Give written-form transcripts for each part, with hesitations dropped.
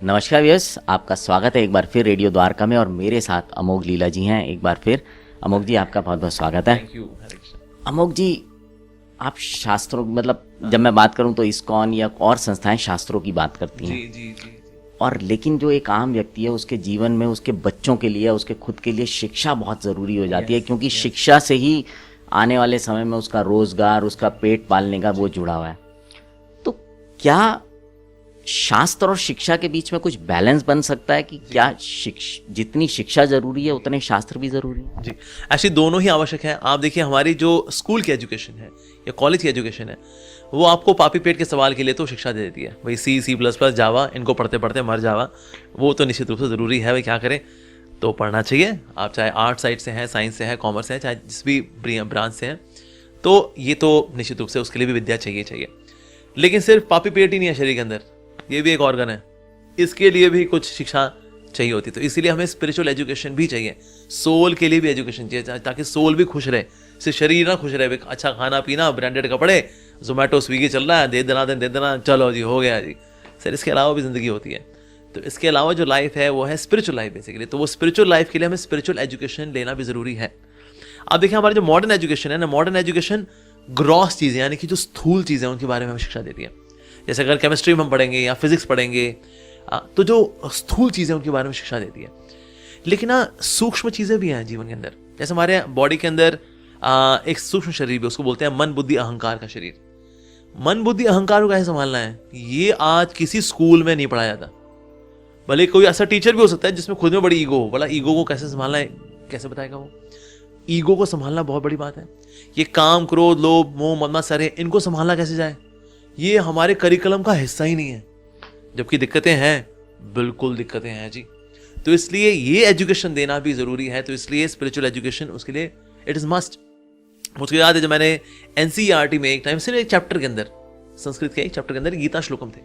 नमस्कार व्यूअर्स, आपका स्वागत है एक बार फिर रेडियो द्वारका में और मेरे साथ अमोघ लीला जी हैं। एक बार फिर अमोघ जी, आपका बहुत बहुत स्वागत है। Thank you. अमोघ जी, आप शास्त्रों जब मैं बात करूं तो इस्कॉन या और संस्थाएं शास्त्रों की बात करती हैं। जी जी जी जी। और लेकिन जो एक आम व्यक्ति है उसके जीवन में उसके बच्चों के लिए, उसके खुद के लिए शिक्षा बहुत ज़रूरी हो जाती है, क्योंकि शिक्षा से ही आने वाले समय में उसका रोजगार, उसका पेट पालने का वो जुड़ा हुआ है। तो क्या शास्त्र और शिक्षा के बीच में कुछ बैलेंस बन सकता है कि क्या जितनी शिक्षा जरूरी है उतने शास्त्र भी जरूरी है? जी, एक्चुअली दोनों ही आवश्यक है। आप देखिए, हमारी जो स्कूल की एजुकेशन है या कॉलेज की एजुकेशन है, वो आपको पापी पेट के सवाल के लिए तो शिक्षा दे देती है। भाई C++, जावा, इनको पढ़ते पढ़ते मर जावा, वो तो निश्चित रूप से ज़रूरी है। भाई क्या करें, तो पढ़ना चाहिए। आप चाहे आर्ट साइड से हैं, साइंस से है, कॉमर्स से है, चाहे जिस भी ब्रांच से हैं, तो ये तो निश्चित रूप से उसके लिए भी विद्या चाहिए। लेकिन सिर्फ पापी पेट ही नहीं है शरीर के अंदर, ये भी एक ऑर्गन है, इसके लिए भी कुछ शिक्षा चाहिए होती। तो इसीलिए हमें स्पिरिचुअल एजुकेशन भी चाहिए, सोल के लिए भी एजुकेशन चाहिए, ताकि सोल भी खुश रहे, सिर्फ शरीर ना खुश रहे। अच्छा खाना पीना, ब्रांडेड कपड़े, जोमेटो स्विगी चल रहा है, दे देना, चलो जी हो गया जी। सर, इसके अलावा भी जिंदगी होती है। तो इसके अलावा जो लाइफ है वो है स्पिरिचुअल लाइफ बेसिकली। तो वो स्पिरिचुअल लाइफ के लिए हमें स्पिरिचुअल एजुकेशन लेना भी जरूरी है। आप देखिए, हमारी जो मॉडर्न एजुकेशन है ना, मॉडर्न एजुकेशन ग्रॉस चीज़ें, यानी कि जो स्थूल चीज़ें उनके बारे में हमें शिक्षा देती है। जैसे अगर केमिस्ट्री में हम पढ़ेंगे या फिजिक्स पढ़ेंगे, तो जो स्थूल चीज़ें उनके बारे में शिक्षा देती है। लेकिन सूक्ष्म चीज़ें भी हैं जीवन के अंदर। जैसे हमारे बॉडी के अंदर एक सूक्ष्म शरीर भी, उसको बोलते हैं मन बुद्धि अहंकार का शरीर। मन बुद्धि अहंकार को कैसे संभालना है, ये आज किसी स्कूल में नहीं पढ़ाया जाता। भले कोई ऐसा टीचर भी हो सकता है जिसमें खुद में बड़ी ईगो हो, बड़ा ईगो को कैसे संभालना है कैसे बताएगा वो। ईगो को संभालना बहुत बड़ी बात है। ये काम, क्रोध, लोभ, मोह, मद मत्सर्य, इनको संभालना कैसे जाए, ये हमारे करिकुलम का हिस्सा ही नहीं है। जबकि दिक्कतें हैं, बिल्कुल दिक्कतें हैं जी। तो इसलिए ये एजुकेशन देना भी जरूरी है। तो इसलिए स्पिरिचुअल एजुकेशन उसके लिए इट इज मस्ट। मुझे याद है जब मैंने NCERT में एक टाइम से एक चैप्टर के अंदर, संस्कृत के एक चैप्टर के अंदर गीता श्लोकम थे,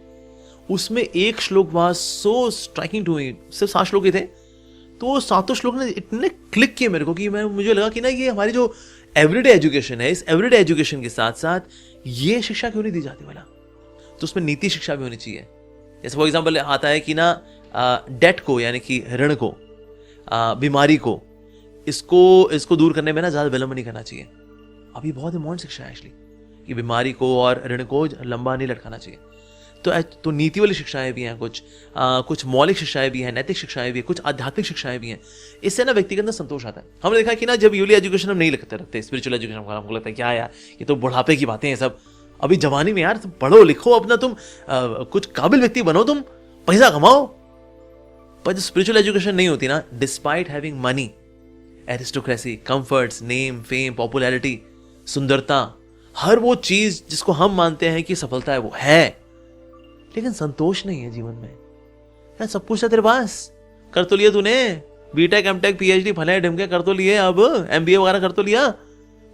उसमें एक श्लोक was so striking to me. सिर्फ 7 श्लोक ही थे, तो वो 7 श्लोक ने इतने क्लिक किए मेरे को कि मुझे लगा कि ना, ये हमारी जो एवरीडे एजुकेशन है, इस एवरीडे एजुकेशन के साथ साथ ये शिक्षा क्यों नहीं दी जाती वाला। तो उसमें नीति शिक्षा भी होनी चाहिए। जैसे फॉर एग्जाम्पल आता है कि ना, डेट को, यानी कि ऋण को, बीमारी को, इसको दूर करने में ना ज़्यादा विलंब नहीं करना चाहिए। अभी बहुत इंपॉर्टेंट शिक्षा है एक्चुअली, कि बीमारी को और ऋण को लंबा नहीं लटकाना चाहिए। तो नीति वाली शिक्षाएं भी हैं, कुछ मौलिक शिक्षाएं भी हैं, नैतिक शिक्षाएं भी हैं, कुछ आध्यात्मिक शिक्षाएं भी हैं। इससे ना व्यक्ति के अंदर संतोष आता है। हमने देखा कि ना, जब यूली एजुकेशन हम नहीं रखते, स्पिरिचुअल एजुकेशन हमको लगता है क्या यार, ये तो बुढ़ापे की बातें हैं सब। अभी जवानी में यार तुम पढ़ो लिखो अपना, तुम कुछ काबिल व्यक्ति बनो, तुम पैसा कमाओ। पर जो स्पिरिचुअल एजुकेशन नहीं होती ना, despite having money, aristocracy, comforts, name, fame, popularity, सुंदरता, हर वो चीज जिसको हम मानते हैं कि सफलता है, वो है, लेकिन संतोष नहीं है जीवन में। यार सब कुछ है तेरे पास, कर तो लिया तूने, बीटेक, एमटेक, PhD, फले ढिमके कर तो लिए, अब MBA वगैरह कर तो लिया,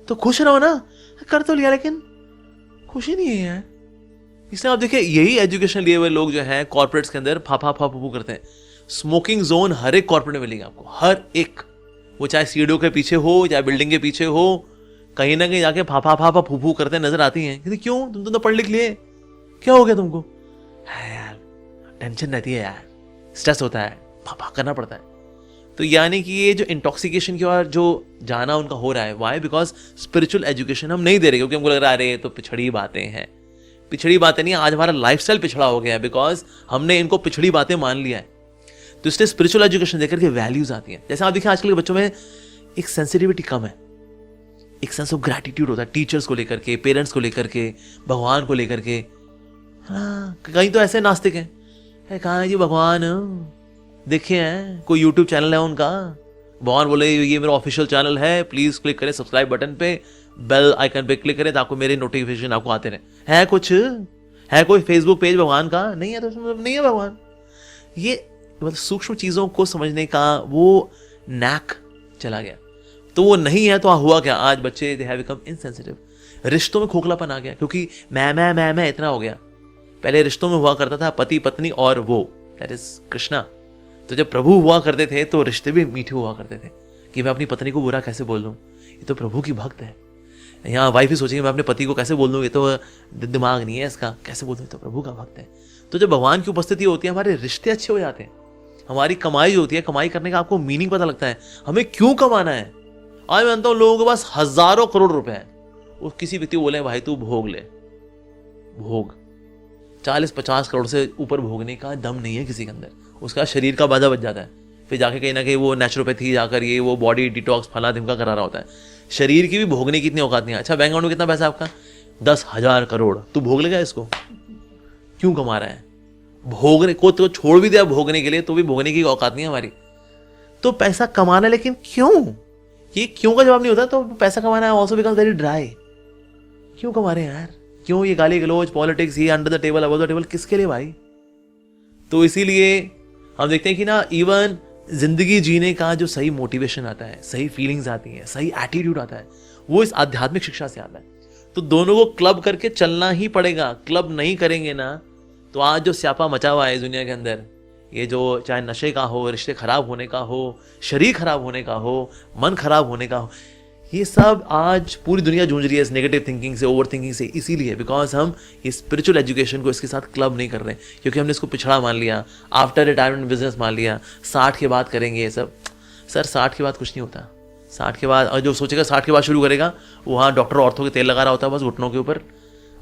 तो खुश रहो ना। कर तो लिया, लेकिन खुशी नहीं है। इसलिए आप देखिए, यही एजुकेशन लिए हुए लोग जो है कॉर्पोरेट्स के अंदर फाफा फूफू करते हैं। स्मोकिंग जोन हर एक कॉर्पोरेट में मिलेगा आपको, हर एक, वो चाहे सीढ़ियों के पीछे हो, चाहे बिल्डिंग के पीछे हो, कहीं ना कहीं जाके फाफा फूफू करते नजर आती हैं। क्यों, तुम तो पढ़ लिख लिए, क्या हो गया तुमको? है यार, टेंशन रहती है यार, स्ट्रेस होता है, फाफा करना पड़ता है। तो यानी कि ये जो इंटॉक्सिकेशन की ओर जो जाना उनका हो रहा है, वाई? बिकॉज स्पिरिचुअल एजुकेशन हम नहीं दे रहे, क्योंकि हमको लग रहा है अरे तो पिछड़ी बातें हैं। पिछड़ी बातें नहीं, आज हमारा लाइफस्टाइल पिछड़ा हो गया है, बिकॉज हमने इनको पिछड़ी बातें मान लिया है। तो इसलिए स्पिरिचुअल एजुकेशन देकर के वैल्यूज आती हैं। जैसे आप देखिए, आजकल के बच्चों में एक सेंसिटिविटी कम है, एक सेंस ऑफ ग्रैटिट्यूड होता है टीचर्स को लेकर के, पेरेंट्स को लेकर के, भगवान को लेकर के। हाँ, कहीं तो ऐसे नास्तिक हैं, कहाँ है जी भगवान, देखे हैं कोई YouTube चैनल है उनका, भगवान बोले ये मेरा ऑफिशियल चैनल है, प्लीज क्लिक करें सब्सक्राइब बटन पे, बेल आइकन पे क्लिक करें ताकि मेरे नोटिफिकेशन आपको आते रहे। है कुछ, है कोई फेसबुक पेज भगवान का? नहीं है, तो मतलब नहीं है भगवान। ये मतलब सूक्ष्म चीजों को समझने का वो नैक चला गया। तो वो नहीं है, तो हुआ क्या, आज बच्चे दे हैव बिकम इनसेंसिटिव। रिश्तों में खोखलापन आ गया, क्योंकि मैं इतना हो गया। पहले रिश्तों में हुआ करता था पति पत्नी और वो, दैट इज कृष्णा। तो जब प्रभु हुआ करते थे तो रिश्ते भी मीठे हुआ करते थे, कि मैं अपनी पत्नी को बुरा कैसे बोल दूं, ये तो प्रभु की भक्त है। यहाँ वाइफ ही सोचेंगे मैं अपने पति को कैसे बोल दूं, ये तो दिमाग नहीं है इसका, कैसे बोल दूं, ये तो प्रभु का भक्त है। तो जब भगवान की उपस्थिति होती है हमारे रिश्ते अच्छे हो जाते हैं, हमारी कमाई जो होती है, कमाई करने का आपको मीनिंग पता लगता है, हमें क्यों कमाना है। आज मैं मानता हूं लोगों के पास हजारों करोड़ रुपए हैं, वो किसी व्यक्ति को बोले भाई तू भोग ले, भोग 40-50 करोड़ से ऊपर भोगने का दम नहीं है किसी के अंदर, उसका शरीर का बाधा बच जाता है, फिर जाके कहीं ना कहीं वो नेचुरोपैथी जाकर ये वो बॉडी डिटॉक्स फला धिमका करा रहा होता है, शरीर की भी भोगने की इतनी औकात नहीं है। अच्छा बैंक अकाउंट में कितना पैसा है आपका? 10,000 करोड़, तू भोग लेगा इसको? क्यों कमा रहा है? भोगने को तो छोड़ भी दिया भोगने के लिए, तो भी भोगने की औकात नहीं है हमारी। तो पैसा कमाना, लेकिन क्यों? ये क्यों का जवाब नहीं होता तो पैसा कमाना ऑल्सो बिकम्स वेरी ड्राई। क्यों कमा रहे हैं यार? क्यों ये गाली गलौज, पॉलिटिक्स, ये under the table above the table, किसके लिए भाई? तो इसीलिए हम देखते हैं कि ना इवन जिंदगी जीने का जो सही मोटिवेशन आता है, सही फीलिंग्स आती हैं, सही एटीट्यूड आता है, वो इस आध्यात्मिक शिक्षा से आता है। तो दोनों को क्लब करके चलना ही पड़ेगा। क्लब नहीं करेंगे ना तो आज जो स्यापा मचा हुआ है इस दुनिया के अंदर, ये जो चाहे नशे का हो, रिश्ते खराब होने का हो, शरीर खराब होने का हो, मन खराब होने का हो, ये सब आज पूरी दुनिया जूझ रही है इस नेगेटिव थिंकिंग से, ओवर थिंकिंग से। इसीलिए बिकॉज हम ये स्पिरिचुअल एजुकेशन को इसके साथ क्लब नहीं कर रहे, क्योंकि हमने इसको पिछड़ा मान लिया, आफ्टर रिटायरमेंट बिजनेस मान लिया, 60 के बाद करेंगे ये सब। सर 60 के बाद कुछ नहीं होता। 60 के बाद, और जो सोचेगा 60 के बाद शुरू करेगा, वहाँ डॉक्टर औरतों के तेल लगा रहा होता है बस घुटनों के ऊपर,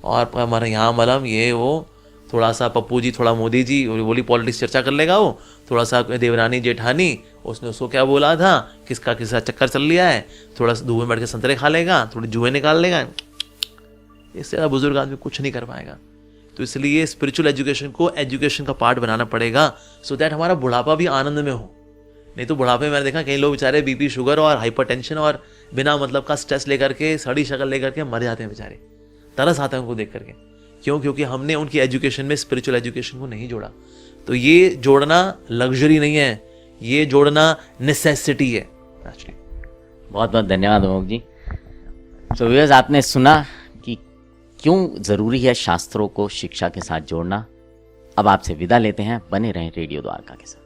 और हमारे यहाँ मलम, ये वो, थोड़ा सा पप्पू जी, थोड़ा मोदी जी, बोली पॉलिटिक्स चर्चा कर लेगा वो, थोड़ा सा देवरानी जेठानी, उसने उसको क्या बोला था, किसका किसका चक्कर चल लिया है, थोड़ा सा धूप में बैठ के संतरे खा लेगा, थोड़ी जुए निकाल लेगा, इससे ज़्यादा बुजुर्ग आदमी कुछ नहीं कर पाएगा। तो इसलिए स्पिरिचुअल एजुकेशन को एजुकेशन का पार्ट बनाना पड़ेगा, सो दैट हमारा बुढ़ापा भी आनंद में हो। नहीं तो बुढ़ापे में मैंने देखा कई लोग बेचारे बीपी, शुगर और हाइपरटेंशन और बिना मतलब का स्ट्रेस लेकर के, सड़ी शक्ल लेकर के मर जाते हैं बेचारे। तरस आता है उनको देख करके। क्यों? क्योंकि हमने उनकी एजुकेशन में स्पिरिचुअल एजुकेशन को नहीं जोड़ा। तो ये जोड़ना लग्जरी नहीं है, ये जोड़ना नेसेसिटी है एक्चुअली। बहुत बहुत धन्यवाद अमोक जी। तो व्यूअर्स, आपने सुना कि क्यों ज़रूरी है शास्त्रों को शिक्षा के साथ जोड़ना। अब आपसे विदा लेते हैं, बने रहें रेडियो द्वारका के साथ।